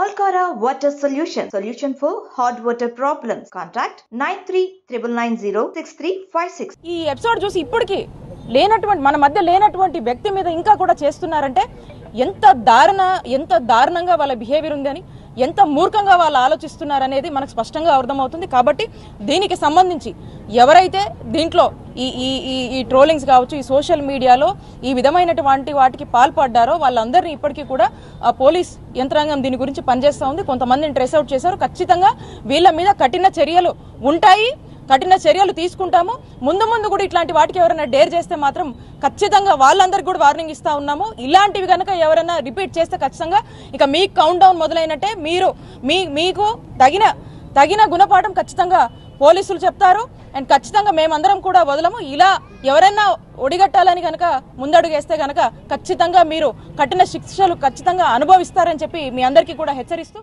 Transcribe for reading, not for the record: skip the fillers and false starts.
Alcara Water Solution for hot water problems. Contact 9399906356. ఈ episode చూసి ఇప్పటికీ మన మధ్య లేనటువంటి వ్యక్తి మీద ఇంకా కూడా చేస్తున్నారంటే ఎంత దారుణంగా వాళ్ళ బిహేవియర్ ఉంది అని, ఎంత మూర్ఖంగా వాళ్ళు ఆలోచిస్తున్నారనేది మనకు స్పష్టంగా అర్థమవుతుంది. కాబట్టి దీనికి సంబంధించి ఎవరైతే దీంట్లో ఈ ట్రోలింగ్స్ కావచ్చు, ఈ సోషల్ మీడియాలో ఈ విధమైనటువంటి వాటికి పాల్పడ్డారో వాళ్ళందరినీ ఇప్పటికీ కూడా పోలీస్ యంత్రాంగం దీని గురించి పనిచేస్తూ ఉంది. కొంతమందిని ట్రేస్ అవుట్ చేశారు. ఖచ్చితంగా వీళ్ళ మీద కఠిన చర్యలు ఉంటాయి, కఠిన చర్యలు తీసుకుంటాము. ముందు కూడా ఇట్లాంటి వాటికి ఎవరైనా డేర్ చేస్తే మాత్రం ఖచ్చితంగా వాళ్ళందరికీ కూడా వార్నింగ్ ఇస్తా ఉన్నాము. ఇలాంటివి కనుక ఎవరైనా రిపీట్ చేస్తే ఖచ్చితంగా ఇక మీ కౌంట్ డౌన్ మొదలైనట్టే. మీకు తగిన గుణపాఠం ఖచ్చితంగా పోలీసులు చెప్తారు. అండ్ ఖచ్చితంగా మేమందరం కూడా వదలము. ఇలా ఎవరైనా ఒడిగట్టాలని కనుక ముందడుగేస్తే కనుక ఖచ్చితంగా మీరు కఠిన శిక్షలు ఖచ్చితంగా అనుభవిస్తారని చెప్పి మీ అందరికీ కూడా హెచ్చరిస్తూ